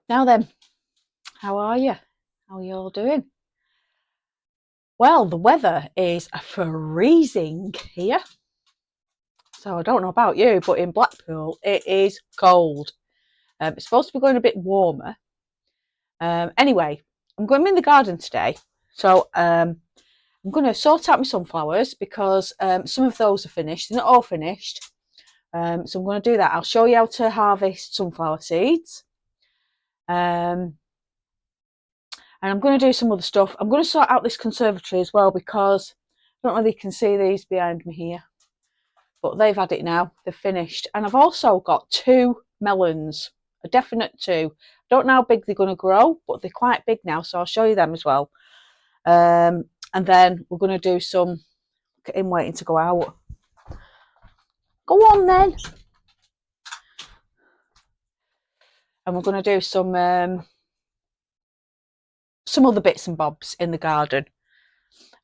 Now then, how are you? How are you all doing? Well, the weather is freezing here. So I don't know about you, but in Blackpool, it is cold. It's supposed to be going a bit warmer. Anyway, I'm going in the garden today. So I'm going to sort out my sunflowers because some of those are finished. They're not all finished. So I'm going to do that. I'll show you how to harvest sunflower seeds. And I'm going to do some other stuff. I'm going to sort out this conservatory as well because I don't know if you can see these behind me here, but they've had it now. They've finished. And I've also got 2 melons, a definite 2. I don't know how big they're going to grow, but they're quite big now, so I'll show you them as well. And then we're going to do some, look at him waiting to go out. Go on then. And we're going to do some other bits and bobs in the garden.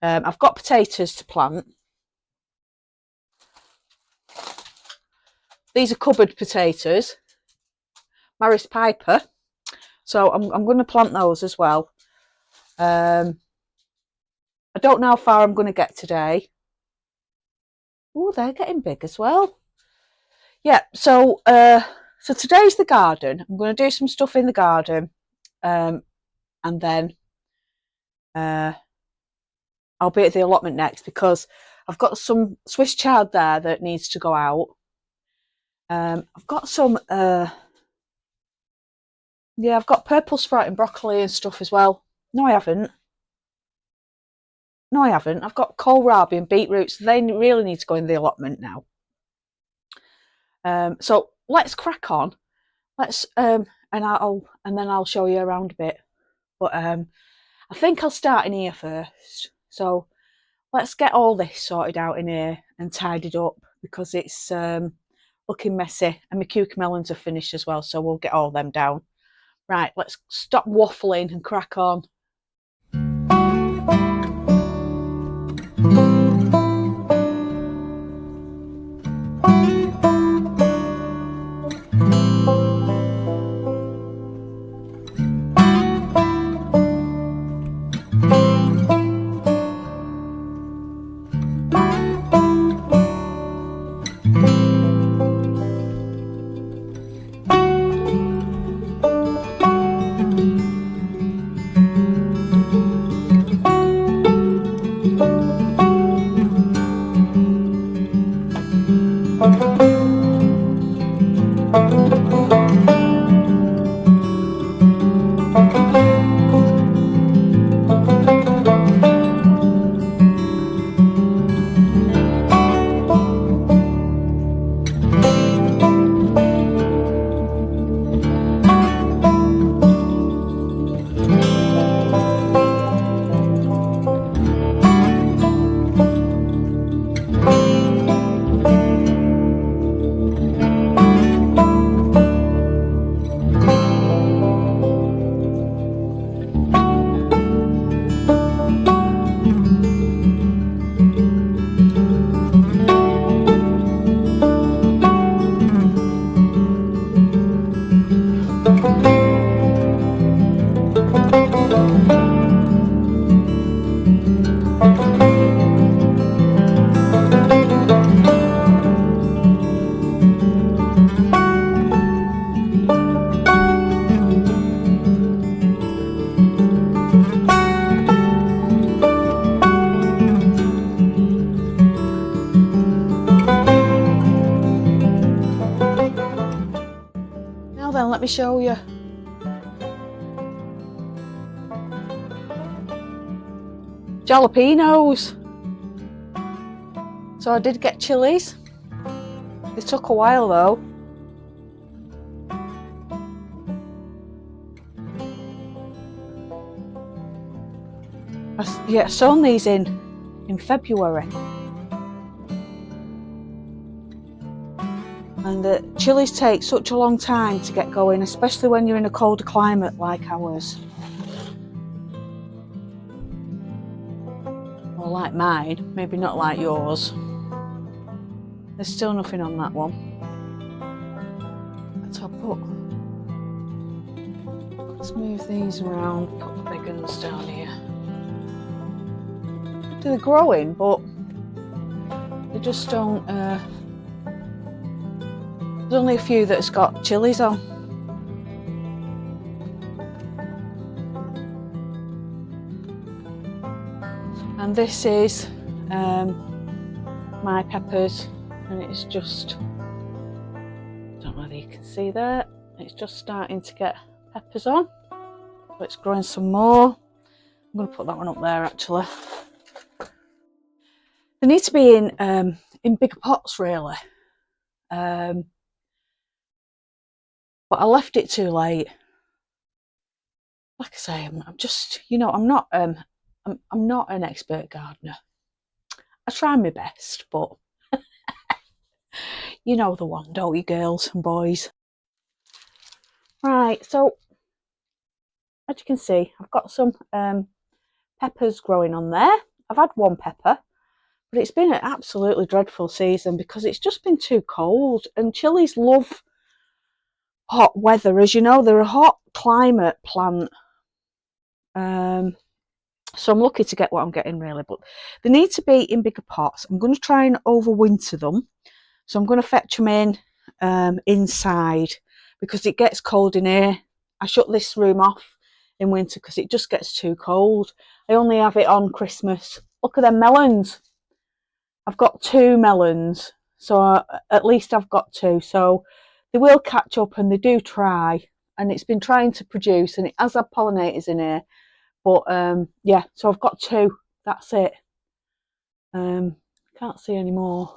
I've got potatoes to plant. These are cupboard potatoes, Maris Piper. So I'm going to plant those as well. I don't know how far I'm going to get today. Oh, they're getting big as well. Yeah, so today's the garden. I'm going to do some stuff in the garden. And then I'll be at the allotment next because I've got some Swiss chard there that needs to go out. I've got some, I've got purple sprouting broccoli and stuff as well. No, I haven't. I've got kohlrabi and beetroots. They really need to go in the allotment now. So let's crack on. Let's and then I'll show you around a bit. But I think I'll start in here first. So let's get all this sorted out in here and tidied up because it's looking messy, and my cucamelons are finished as well, so we'll get all them down. Right, let's stop waffling and crack on. me show you. Jalapenos. So I did get chilies. They took a while though. I sown these in February. And the chilies take such a long time to get going, especially when you're in a colder climate like ours. Or like mine, maybe not like yours. There's still nothing on that one. So let's move these around, put the big ones down here. They're growing, but they just don't. There's only a few that's got chilies on. And this is my peppers, and it's just, I don't know whether you can see there, it's just starting to get peppers on. So it's growing some more. I'm going to put that one up there actually. They need to be in bigger pots really. But I left it too late. Like I say, I'm just, you know, I'm not an expert gardener. I try my best, but you know the one, don't you, girls and boys? Right, so as you can see, I've got some peppers growing on there. I've had one pepper, but it's been an absolutely dreadful season because it's just been too cold, and chilies love hot weather. As you know, they're a hot climate plant. So I'm lucky to get what I'm getting really, but they need to be in bigger pots. I'm going to try and overwinter them. So I'm going to fetch them in inside because it gets cold in here. I shut this room off in winter because it just gets too cold. I only have it on Christmas. Look at them melons. I've got 2 melons, so at least I've got 2. So they will catch up, and they do try, and it's been trying to produce, and it has had pollinators in here. But yeah, so I've got 2. That's it. Can't see any more.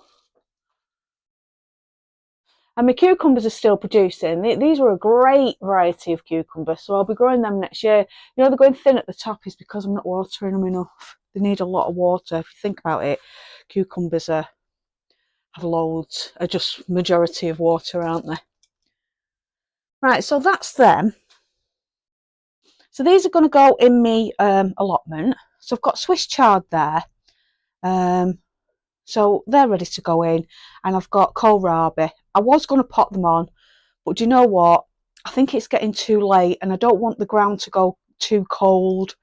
And my cucumbers are still producing. These were a great variety of cucumbers, so I'll be growing them next year. You know, they're going thin at the top is because I'm not watering them enough. They need a lot of water. If you think about it, cucumbers have loads, are just majority of water, aren't they? Right, so that's them. So these are going to go in me allotment. So I've got Swiss chard there. So they're ready to go in, and I've got kohlrabi. I was going to pot them on, but do you know what? I think it's getting too late, and I don't want the ground to go too cold.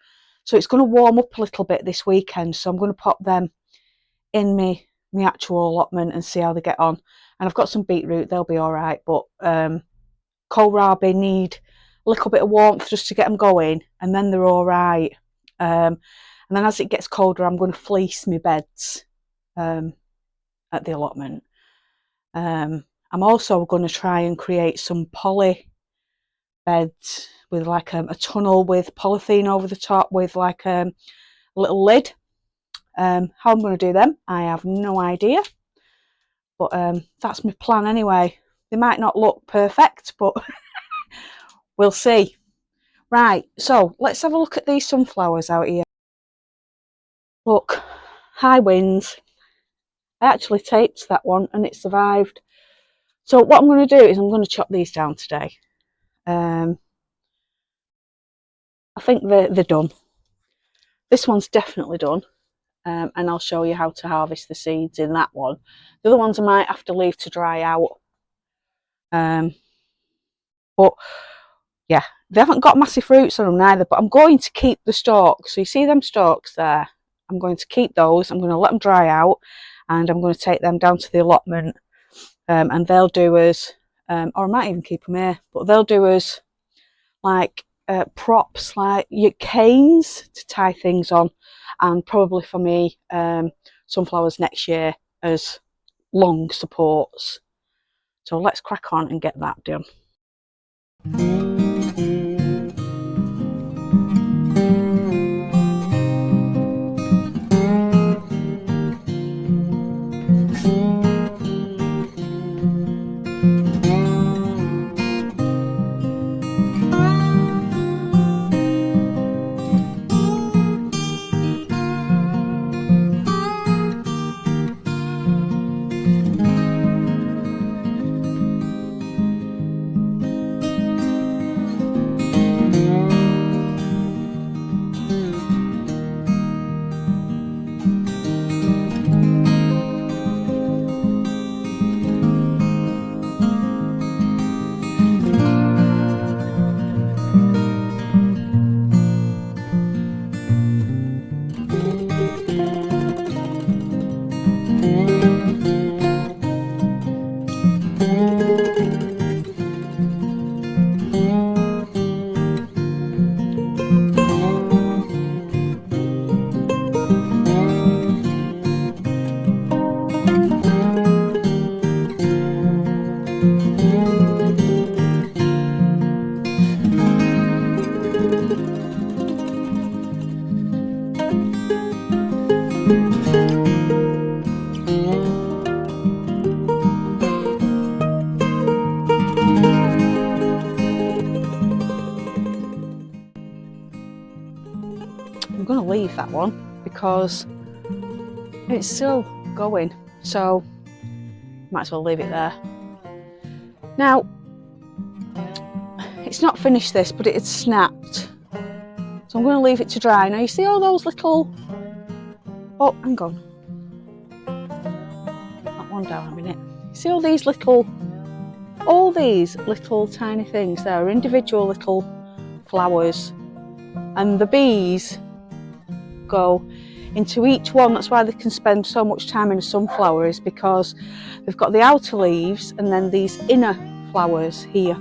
So it's going to warm up a little bit this weekend. So I'm going to pop them in my actual allotment and see how they get on. And I've got some beetroot; they'll be all right. But kohlrabi need a little bit of warmth just to get them going, and then they're all right. And then as it gets colder, I'm going to fleece my beds at the allotment. I'm also going to try and create some poly beds with like a tunnel with polythene over the top with like a little lid. How I'm going to do them, I have no idea. But that's my plan anyway. They might not look perfect, but we'll see. Right, so let's have a look at these sunflowers out here. Look, high winds. I actually taped that one and it survived. So what I'm going to do is I'm going to chop these down today. I think they're done. This one's definitely done. And I'll show you how to harvest the seeds in that one. The other ones I might have to leave to dry out. But yeah, they haven't got massive fruits on them neither, but I'm going to keep the stalks. So you see them stalks there? I'm going to keep those. I'm going to let them dry out, and I'm going to take them down to the allotment, and they'll do us, or I might even keep them here, but they'll do us like props, like your canes to tie things on, and probably for me sunflowers next year as long supports. So let's crack on and get that done. I'm going to leave that one because it's still going, so might as well leave it there. Now, it's not finished this, but it had snapped, so I'm going to leave it to dry. Now you see all those little, oh hang on, that one down a minute. You see all these little tiny things there are individual little flowers, and the bees go into each one. That's why they can spend so much time in a sunflower, is because they've got the outer leaves and then these inner flowers here,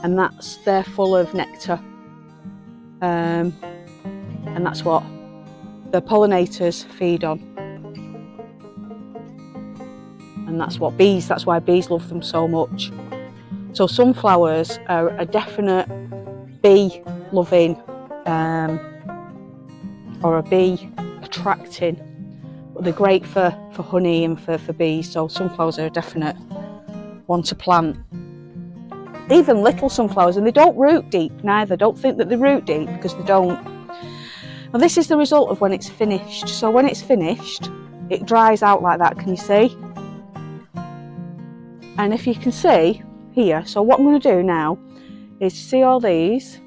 and they're full of nectar, and that's what the pollinators feed on, and that's why bees love them so much. So sunflowers are a definite bee loving or a bee attracting, but they're great for honey and for bees. So sunflowers are a definite one to plant. Even little sunflowers, and they don't root deep neither. Don't think that they root deep, because they don't. Now this is the result of when it's finished. So when it's finished, it dries out like that, can you see? And if you can see here, so what I'm going to do now is, see all these?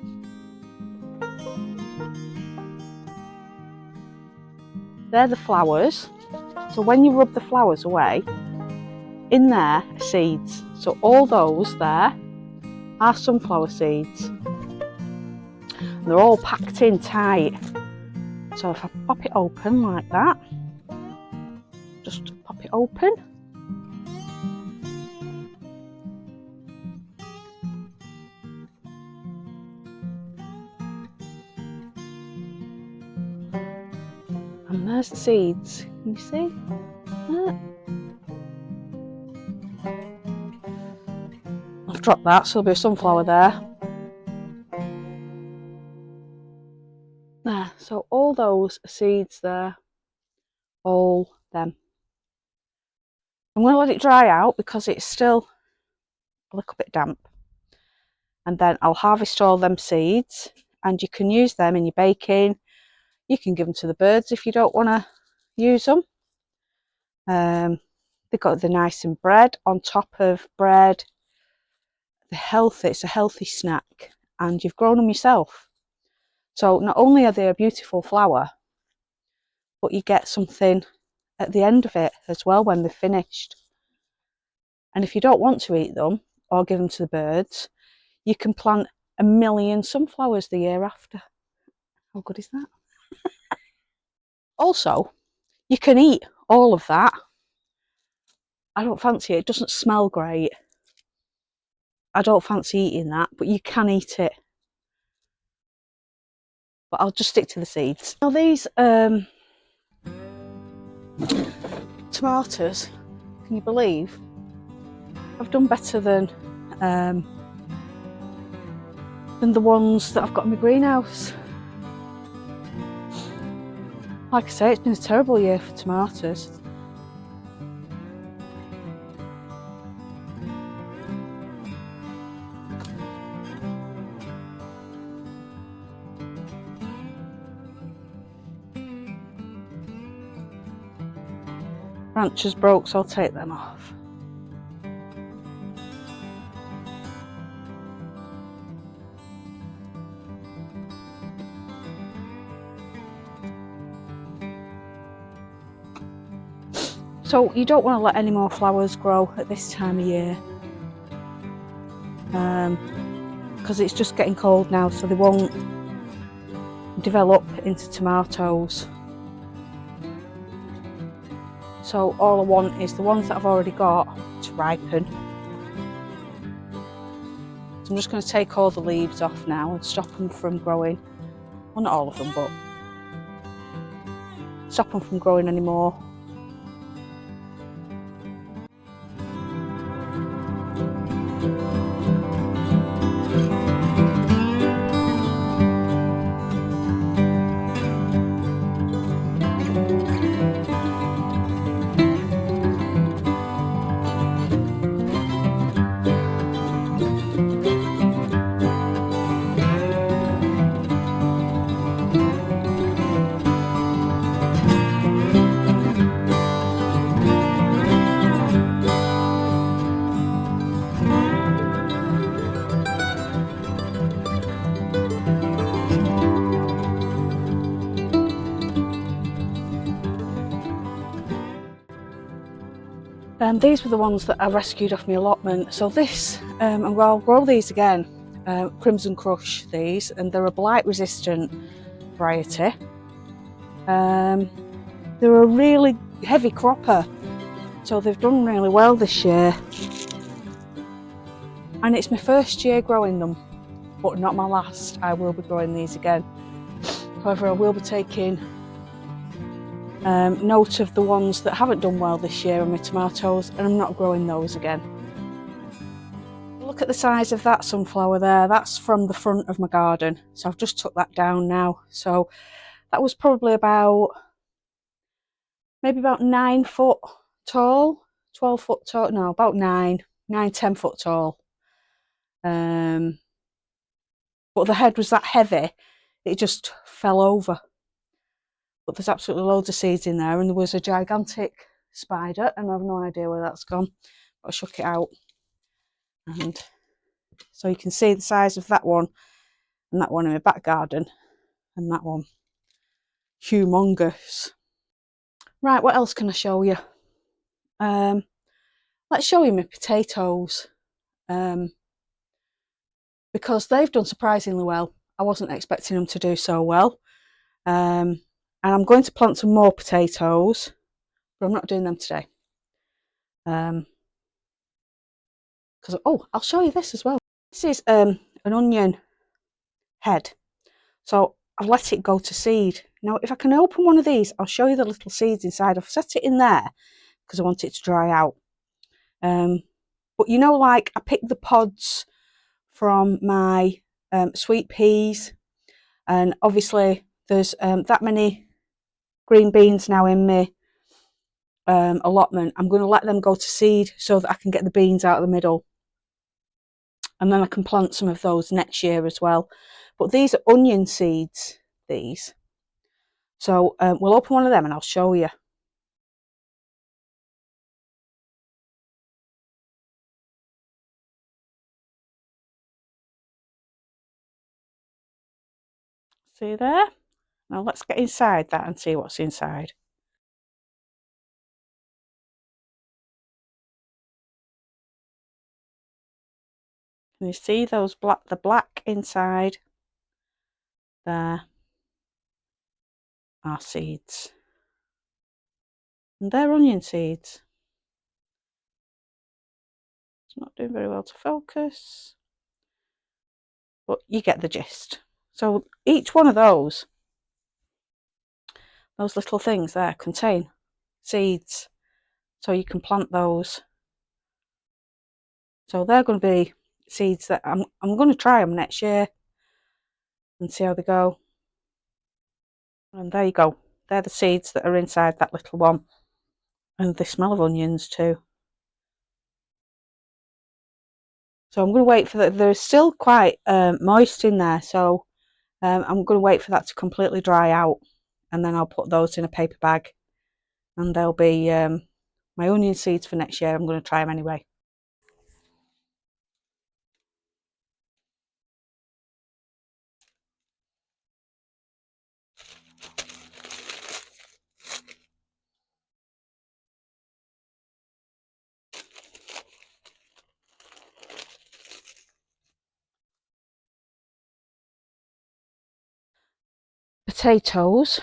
They're the flowers. So when you rub the flowers away, in there are seeds. So all those there are sunflower seeds. And they're all packed in tight. So if I pop it open like that, just pop it open. And there's the seeds. Can you see that? I've dropped that, so there'll be a sunflower there. There, so all those seeds there, all them. I'm going to let it dry out because it's still a little bit damp. And then I'll harvest all them seeds, and you can use them in your baking. You can give them to the birds if you don't want to use them. They're nice in bread, on top of bread. They're healthy, it's a healthy snack, and you've grown them yourself. So not only are they a beautiful flower, but you get something at the end of it as well when they're finished. And if you don't want to eat them or give them to the birds, you can plant 1 million sunflowers the year after. How good is that? Also, you can eat all of that. I don't fancy it. It doesn't smell great. I don't fancy eating that, but you can eat it. But I'll just stick to the seeds. Now these tomatoes, can you believe? I've done better than than the ones that I've got in my greenhouse. Like I say, it's been a terrible year for tomatoes. Branches broke, so I'll take them off. So you don't want to let any more flowers grow at this time of year, because it's just getting cold now, so they won't develop into tomatoes. So all I want is the ones that I've already got to ripen. So I'm just going to take all the leaves off now and stop them from growing. Well, not all of them, but stop them from growing anymore. These were the ones that I rescued off my allotment. So this, and I'll grow these again, Crimson Crush these, and they're a blight resistant variety. They're a really heavy cropper, so they've done really well this year. And it's my first year growing them, but not my last. I will be growing these again. However, I will be taking note of the ones that haven't done well this year on my tomatoes, and I'm not growing those again. Look at the size of that sunflower there. That's from the front of my garden, so I've just took that down now. So that was probably maybe about 9 foot tall, 12 foot tall, no, about 10 foot tall. But the head was that heavy, it just fell over. But there's absolutely loads of seeds in there, and there was a gigantic spider, and I have no idea where that's gone, but I shook it out. And so you can see the size of that one, and that one in my back garden, and that one. Humongous. Right, what else can I show you? Let's show you my potatoes, because they've done surprisingly well. I wasn't expecting them to do so well. And I'm going to plant some more potatoes, but I'm not doing them today. Because, oh, I'll show you this as well. This is an onion head. So I've let it go to seed. Now, if I can open one of these, I'll show you the little seeds inside. I've set it in there because I want it to dry out. But you know, like I picked the pods from my sweet peas, and obviously there's that many green beans now in my allotment. I'm going to let them go to seed so that I can get the beans out of the middle, and then I can plant some of those next year as well. But these are onion seeds, these. So we'll open one of them and I'll show you. See there? Now let's get inside that and see what's inside. Can you see those the black inside? There are seeds. And they're onion seeds. It's not doing very well to focus, but you get the gist. So each one of those little things there contain seeds, so you can plant those. So they're going to be seeds that I'm going to try them next year. and see how they go. And there you go. They're the seeds that are inside that little one. And they smell of onions too. So I'm going to wait for that. They're still quite moist in there, so I'm going to wait for that to completely dry out, and then I'll put those in a paper bag, and they'll be my onion seeds for next year. I'm going to try them anyway. Potatoes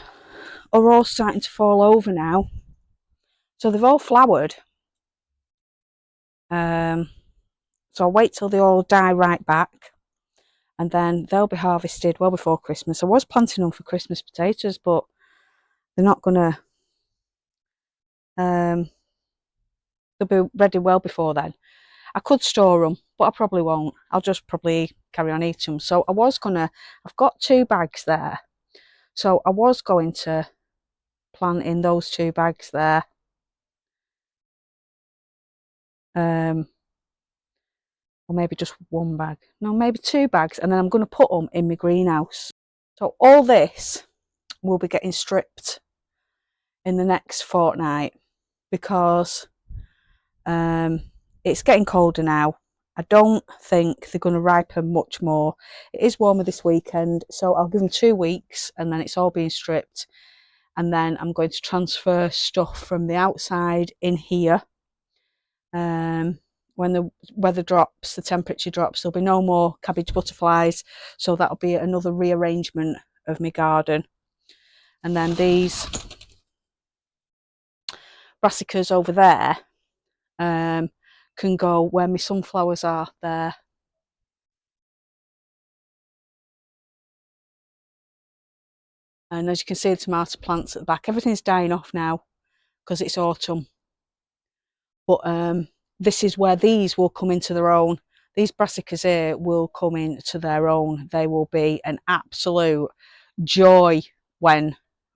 are all starting to fall over now, so they've all flowered. So I'll wait till they all die right back, and then they'll be harvested well before Christmas. I was planting them for Christmas potatoes, but they're not gonna they'll be ready well before then. I could store them, but I probably won't. I'll just probably carry on eating them. So I've got 2 bags there, so I was going to plant in those 2 bags there, or maybe just 1 bag, no, maybe 2 bags, and then I'm going to put them in my greenhouse. So all this will be getting stripped in the next fortnight, because it's getting colder now. I don't think they're going to ripen much more. It is warmer this weekend, so I'll give them 2 weeks, and then it's all being stripped, and then I'm going to transfer stuff from the outside in here. When the weather drops, the temperature drops, there'll be no more cabbage butterflies, so that'll be another rearrangement of my garden. And then these brassicas over there can go where my sunflowers are there. And as you can see, the tomato plants at the back, everything's dying off now because it's autumn. But this is where these will come into their own. These brassicas here will come into their own. They will be an absolute joy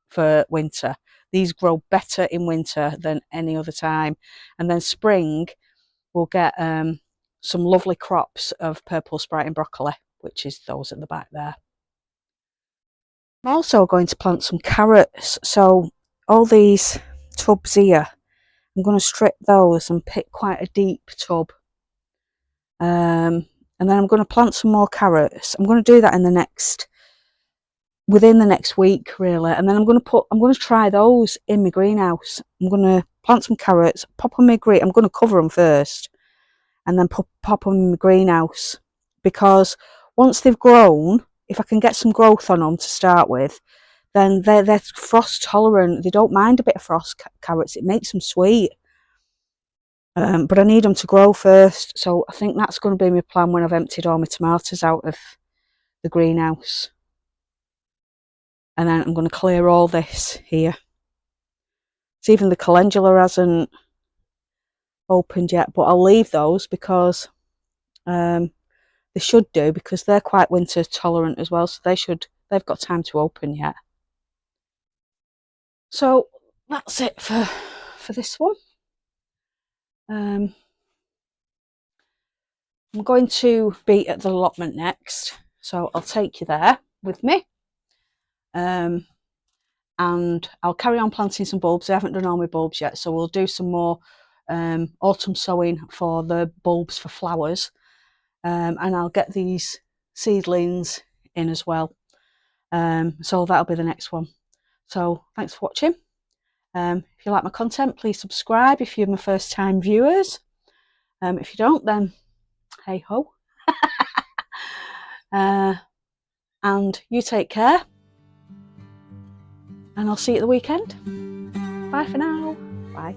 for winter. These grow better in winter than any other time. And then spring, we'll get some lovely crops of purple sprouting broccoli, which is those at the back there. I'm also going to plant some carrots. So all these tubs here, I'm going to strip those and pick quite a deep tub. And then I'm going to plant some more carrots. I'm going to do that within the next week, really. And then I'm going to try those in my greenhouse. I'm going to plant some carrots, pop them in my I'm going to cover them first, and then pop them in my greenhouse, because once they've grown, if I can get some growth on them to start with, then they're frost tolerant. They don't mind a bit of frost, carrots. It makes them sweet. But I need them to grow first, so I think that's going to be my plan when I've emptied all my tomatoes out of the greenhouse. And then I'm going to clear all this here. So even the calendula hasn't opened yet, but I'll leave those because they should do, because they're quite winter tolerant as well, so they've got time to open yet. So that's it for this one. I'm going to be at the allotment next, so I'll take you there with me. And I'll carry on planting some bulbs. I haven't done all my bulbs yet, so we'll do some more autumn sowing for the bulbs for flowers. And I'll get these seedlings in as well. So that'll be the next one. So thanks for watching. If you like my content, please subscribe if you're my first time viewers. If you don't, then hey ho. And you take care, and I'll see you at the weekend. Bye for now. Bye.